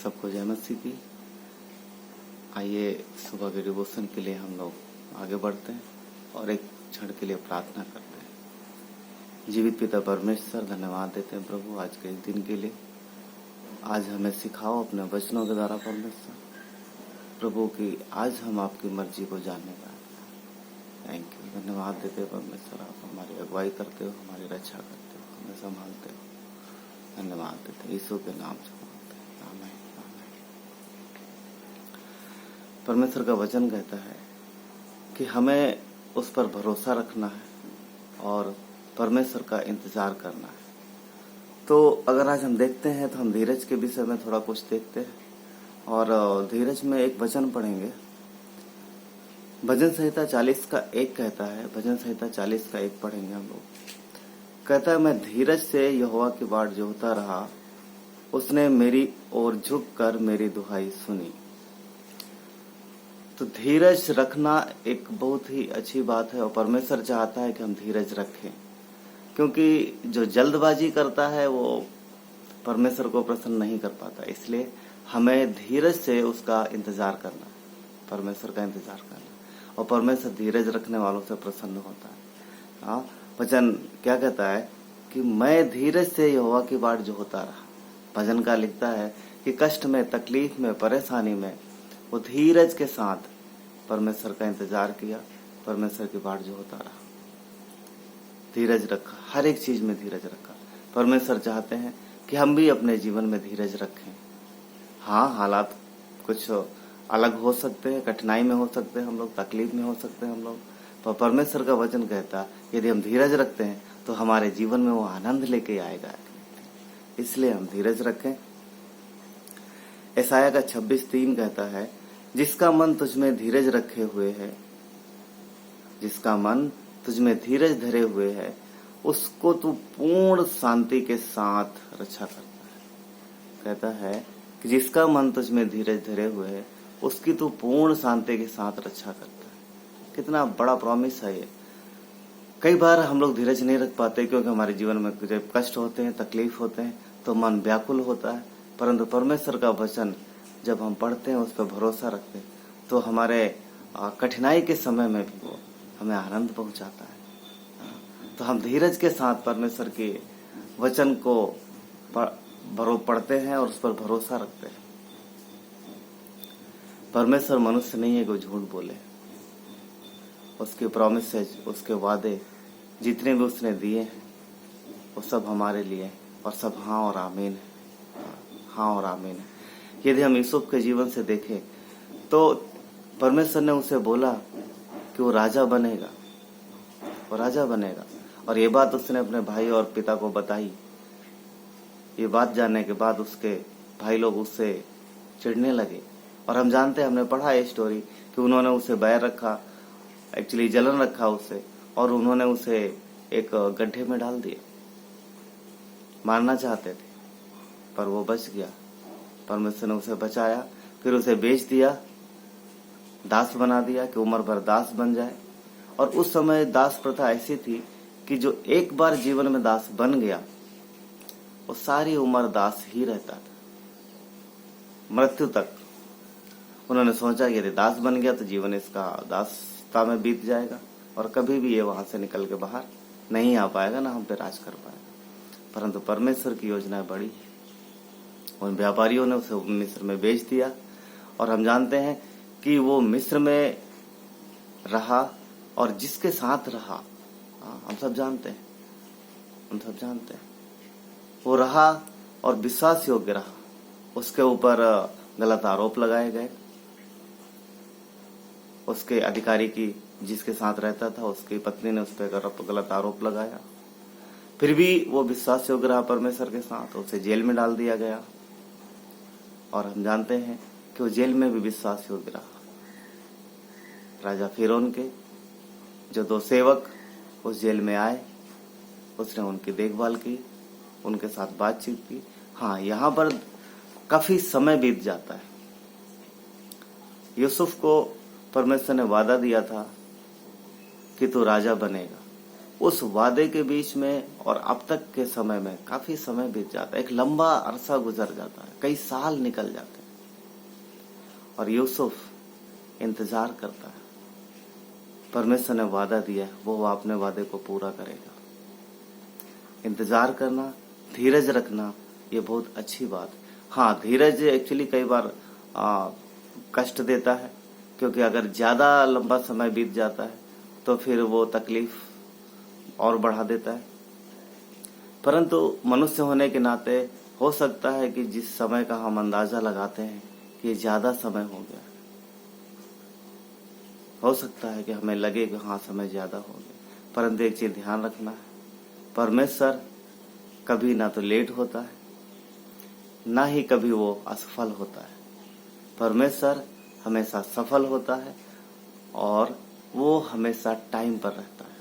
सबको जय मसीह की। आइए सुबह के डिवोशन के लिए हम लोग आगे बढ़ते हैं और एक क्षण के लिए प्रार्थना करते हैं। जीवित पिता परमेश्वर, धन्यवाद देते हैं प्रभु आज के इस दिन के लिए। आज हमें सिखाओ अपने वचनों के द्वारा परमेश्वर प्रभु की आज हम आपकी मर्जी को जानने का थैंक यू, धन्यवाद देते हैं परमेश्वर। आप हमारी अगुवाई करते हो, हमारी रक्षा करते हो, हमें संभालते हो। धन्यवाद देते यीशु के नाम से मांगते हैं, आमीन आमीन। परमेश्वर का वचन कहता है कि हमें उस पर भरोसा रखना है और परमेश्वर का इंतजार करना है। तो अगर आज हम देखते हैं तो हम धीरज के विषय में थोड़ा कुछ देखते हैं और धीरज में एक वचन पढ़ेंगे। भजन संहिता 40 का 1 कहता है, भजन संहिता 40 का 1 पढ़ेंगे हम लोग। कहता है, मैं धीरज से यहोवा की बाट जोहता रहा, उसने मेरी ओर झुककर मेरी दुहाई सुनी। तो धीरज रखना एक बहुत ही अच्छी बात है और परमेश्वर चाहता है कि हम धीरज रखें, क्योंकि जो जल्दबाजी करता है वो परमेश्वर को प्रसन्न नहीं कर पाता। इसलिए हमें धीरज से उसका इंतजार करना, परमेश्वर का इंतजार करना, और परमेश्वर धीरज रखने वालों से प्रसन्न होता है। हाँ, वचन क्या कहता है कि मैं धीरज से यहोवा की बाट जो होता रहा। भजन का लिखता है कि कष्ट में, तकलीफ में, परेशानी में वो धीरज के साथ परमेश्वर का इंतजार किया, परमेश्वर की बाट जो होता रहा, धीरज रखा, हर एक चीज में धीरज रखा। परमेश्वर चाहते हैं कि हम भी अपने जीवन में धीरज रखें। हाँ, हालात कुछ अलग हो सकते हैं, कठिनाई में हो सकते हैं हम लोग, तकलीफ में हो सकते हैं हम लोग, पर परमेश्वर का वचन कहता है यदि हम धीरज रखते हैं तो हमारे जीवन में वो आनंद लेके आएगा। इसलिए हम धीरज रखें। यशायाह का 26:3 कहता है, जिसका मन तुझमें धीरज रखे हुए है, जिसका मन तुझमें धीरज धरे हुए है, उसको तू पूर्ण शांति के साथ रक्षा करता है। कहता है कि जिसका मन तुझमें धीरज धरे हुए है, उसकी तू पूर्ण शांति के साथ रक्षा करता है। कितना बड़ा प्रॉमिस है ये। कई बार हम लोग धीरज नहीं रख पाते क्योंकि हमारे जीवन में जब कष्ट होते हैं, तकलीफ होते हैं तो मन व्याकुल होता है, परंतु परमेश्वर का वचन जब हम पढ़ते हैं, उस पर भरोसा रखते हैं, तो हमारे कठिनाई के समय में भी वो हमें आनंद पहुंचाता है। तो हम धीरज के साथ परमेश्वर के वचन को पढ़ते हैं और उस पर भरोसा रखते हैं। परमेश्वर मनुष्य नहीं है कि झूठ बोले। उसके प्रोमिसेज, उसके वादे जितने भी उसने दिए हैं वो सब हमारे लिए और सब हाँ और आमीन है, हाँ और आमीन है। यदि हम यूसुफ के जीवन से देखें तो परमेश्वर ने उसे बोला कि वो राजा बनेगा, वो राजा बनेगा, और ये बात उसने अपने भाई और पिता को बताई। ये बात जानने के बाद उसके भाई लोग उससे चिढ़ने लगे, और हम जानते हैं, हमने पढ़ा ये स्टोरी कि उन्होंने उसे बैर रखा, एक्चुअली जलन रखा उससे, और उन्होंने उसे एक गड्ढे में डाल दिया। मारना चाहते थे पर वो बच गया, परमेश्वर ने उसे बचाया। फिर उसे बेच दिया, दास बना दिया कि उम्र भर दास बन जाए। और उस समय दास प्रथा ऐसी थी कि जो एक बार जीवन में दास बन गया वो सारी उम्र दास ही रहता था, मृत्यु तक। उन्होंने सोचा कि यदि दास बन गया तो जीवन इसका दासता में बीत जाएगा और कभी भी ये वहां से निकल के बाहर नहीं आ पाएगा, ना हम पे राज कर पाएगा। परंतु परमेश्वर की योजना बड़ी है। उन व्यापारियों ने उसे मिस्र में बेच दिया, और हम जानते हैं कि वो मिस्र में रहा और जिसके साथ रहा, हम सब जानते हैं, हम सब जानते हैं, वो रहा और विश्वास योग्य रहा। उसके ऊपर गलत आरोप लगाए गए। उसके अधिकारी की जिसके साथ रहता था, उसकी पत्नी ने उस पर गलत आरोप लगाया। फिर भी वो विश्वास योग्य रहा परमेश्वर के साथ, उसे जेल में डाल दिया गया। और हम जानते हैं कि वो जेल में भी विश्वास योग्य रहा। राजा फिरौन के जो 2 सेवक उस जेल में आए, उसने उनकी देखभाल की, उनके साथ बातचीत की। हाँ, यहाँ पर काफी समय बीत जाता है। यूसुफ को परमेश्वर ने वादा दिया था कि तू राजा बनेगा, उस वादे के बीच में और अब तक के समय में काफी समय बीत जाता है, एक लंबा अरसा गुजर जाता है, कई साल निकल जाते हैं और यूसुफ इंतजार करता है। परमेश्वर ने वादा दिया है, वो अपने वादे को पूरा करेगा। इंतजार करना, धीरज रखना, ये बहुत अच्छी बात है। हाँ, धीरज एक्चुअली कई बार कष्ट देता है, क्योंकि अगर ज्यादा लंबा समय बीत जाता है तो फिर वो तकलीफ और बढ़ा देता है। परंतु मनुष्य होने के नाते हो सकता है कि जिस समय का हम अंदाजा लगाते हैं कि ज्यादा समय हो गया, हो सकता है कि हमें लगे कि हाँ समय ज्यादा हो गया, परंतु एक चीज ध्यान रखना है, परमेश्वर कभी ना तो लेट होता है, ना ही कभी वो असफल होता है। परमेश्वर हमेशा सफल होता है और वो हमेशा टाइम पर रहता है।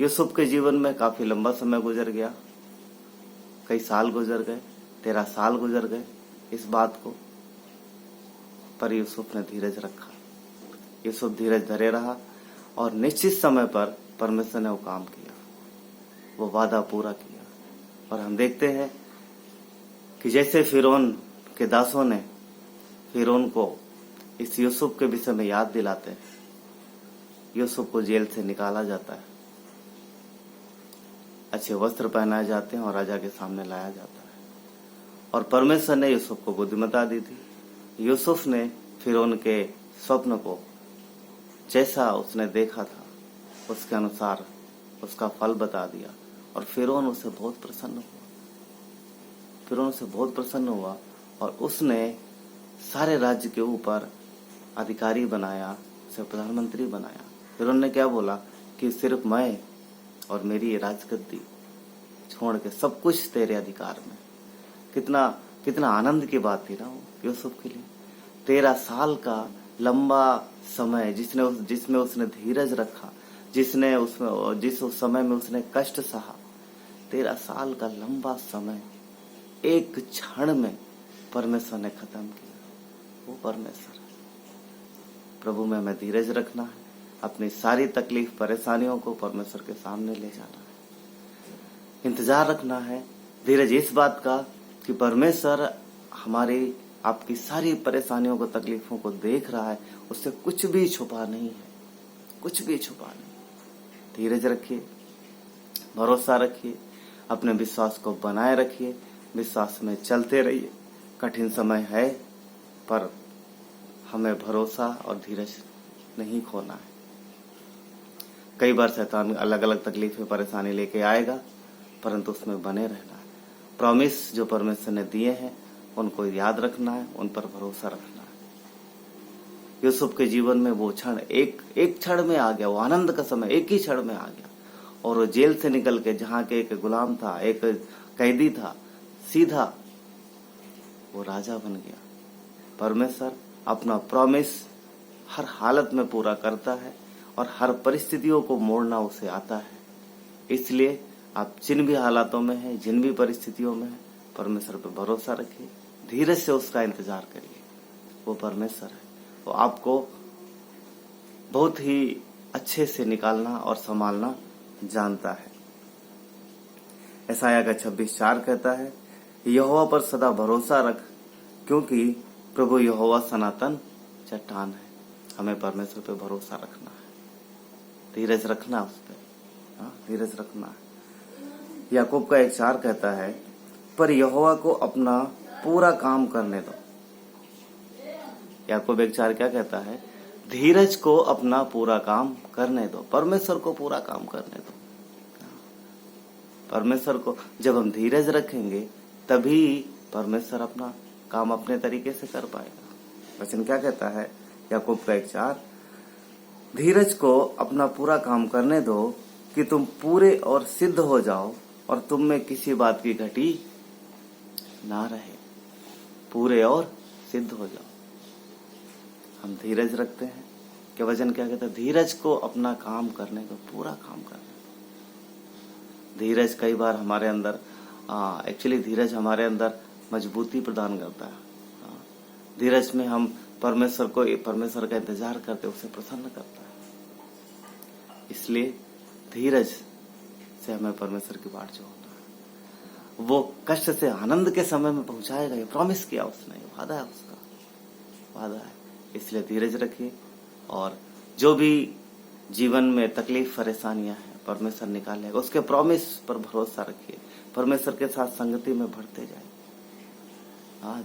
यूसुफ के जीवन में काफी लंबा समय गुजर गया, कई साल गुजर गए, 13 साल गुजर गए इस बात को, पर यूसुफ ने धीरज रखा। यूसुफ धीरज धरे रहा और निश्चित समय पर परमेश्वर ने वो काम किया, वो वादा पूरा किया। और हम देखते हैं कि जैसे फिरौन के दासों ने फिरौन को इस यूसुफ के विषय में याद दिलाते हैं, यूसुफ को जेल से निकाला जाता है, अच्छे वस्त्र पहनाए जाते हैं और राजा के सामने लाया जाता है। और परमेश्वर ने यूसुफ को बुद्धिमत्ता दी थी। यूसुफ ने फिरौन के स्वप्न को जैसा उसने देखा था उसके अनुसार उसका फल बता दिया और फिरौन उससे बहुत प्रसन्न हुआ। फिरौन उससे बहुत प्रसन्न हुआ और उसने सारे राज्य के ऊपर अधिकारी बनाया, उसे प्रधानमंत्री बनाया। फिरौन ने क्या बोला कि सिर्फ मैं और मेरी ये राजगद्दी छोड़ के सब कुछ तेरे अधिकार में। कितना कितना आनंद की बात थी ना वो यूसुफ के लिए। 13 साल का लंबा समय जिसमें उसने धीरज रखा, जिस उस समय में उसने कष्ट सहा, 13 साल का लंबा समय एक क्षण में परमेश्वर ने खत्म किया। वो परमेश्वर है। प्रभु में हमें धीरज रखना है, अपनी सारी तकलीफ परेशानियों को परमेश्वर के सामने ले जाना है, इंतजार रखना है, धीरज इस बात का कि परमेश्वर हमारी आपकी सारी परेशानियों को तकलीफों को देख रहा है, उससे कुछ भी छुपा नहीं है, कुछ भी छुपा नहीं। धीरज रखिए, भरोसा रखिए, अपने विश्वास को बनाए रखिए, विश्वास में चलते रहिए। कठिन समय है पर हमें भरोसा और धीरज नहीं खोना है। कई बार शैतान अलग अलग तकलीफें परेशानी लेके आएगा, परंतु उसमें बने रहना है। प्रॉमिस जो परमेश्वर ने दिए हैं उनको याद रखना है, उन पर भरोसा रखना है। यूसुफ के जीवन में वो क्षण एक क्षण में आ गया, वो आनंद का समय एक ही क्षण में आ गया और वो जेल से निकल के जहां के एक गुलाम था, एक कैदी था, सीधा वो राजा बन गया। परमेश्वर अपना प्रॉमिस हर हालत में पूरा करता है और हर परिस्थितियों को मोड़ना उसे आता है। इसलिए आप जिन भी हालातों में हैं, जिन भी परिस्थितियों में हैं, परमेश्वर पर भरोसा रखिए, धीरज से उसका इंतजार करिए। वो परमेश्वर है, वो आपको बहुत ही अच्छे से निकालना और संभालना जानता है। यशायाह का 26:4 कहता है, यहोवा पर सदा भरोसा रख, क्योंकि प्रभु यहोवा सनातन चट्टान है। हमें परमेश्वर पे भरोसा रखना है, धीरज रखना उस पर, धीरज रखना है। याकूब का 1:4 कहता है, पर यहोवा को अपना पूरा काम करने दो। याकूब 1:4 क्या कहता है? धीरज को अपना पूरा काम करने दो, परमेश्वर को पूरा काम करने दो। परमेश्वर को जब हम धीरज रखेंगे तभी परमेश्वर अपना काम अपने तरीके से कर पाएगा। वचन क्या कहता है? याकूब का 1:4, धीरज को अपना पूरा काम करने दो कि तुम पूरे और सिद्ध हो जाओ और तुम में किसी बात की घटी ना रहे। पूरे और सिद्ध हो जाओ। हम धीरज रखते हैं कि वचन क्या कहता है? धीरज को अपना काम करने दो, पूरा काम करने दो। धीरज कई बार हमारे अंदर एक्चुअली धीरज हमारे अंदर मजबूती प्रदान करता है। धीरज में हम परमेश्वर का इंतजार करते, उसे प्रसन्न करता है। इसलिए धीरज से हमें परमेश्वर की बाट जोड़ना है। वो कष्ट से आनंद के समय में पहुंचाएगा, ये प्रॉमिस किया उसने, ये वादा है उसका, वादा है। इसलिए धीरज रखिए और जो भी जीवन में तकलीफ परेशानियां हैं परमेश्वर निकालेगा। उसके प्रॉमिस पर भरोसा रखिए, परमेश्वर के साथ संगति में बढ़ते जाइए।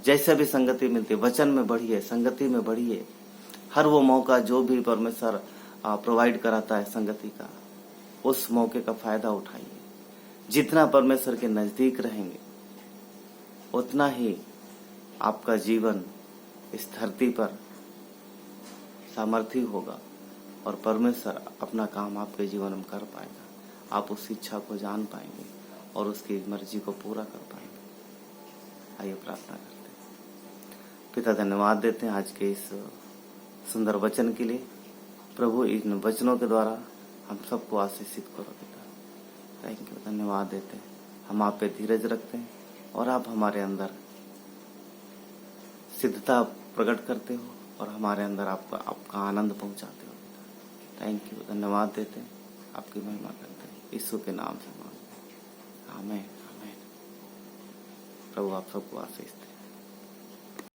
जैसे भी संगति मिलती है वचन में बढ़िए, संगति में बढ़िए। हर वो मौका जो भी परमेश्वर प्रोवाइड कराता है संगति का, उस मौके का फायदा उठाइए। जितना परमेश्वर के नजदीक रहेंगे उतना ही आपका जीवन इस धरती पर सामर्थी होगा और परमेश्वर अपना काम आपके जीवन में कर पाएगा। आप उस इच्छा को जान पाएंगे और उसकी मर्जी को पूरा कर पाएंगे। आइए प्रार्थना करते हैं। पिता, धन्यवाद देते हैं आज के इस सुंदर वचन के लिए। प्रभु, इन वचनों के द्वारा हम सबको आशीषित करो पिता। थैंक यू, धन्यवाद देते हैं। हम आप पे धीरज रखते हैं और आप हमारे अंदर सिद्धता प्रकट करते हो और हमारे अंदर आपका आनंद पहुंचाते हो पिता। थैंक यू, धन्यवाद देते हैं, आपकी महिमा करते हैं। यीशु के नाम से मांगते हैं, आमीन आमीन। प्रभु आप सबको आशीष दे।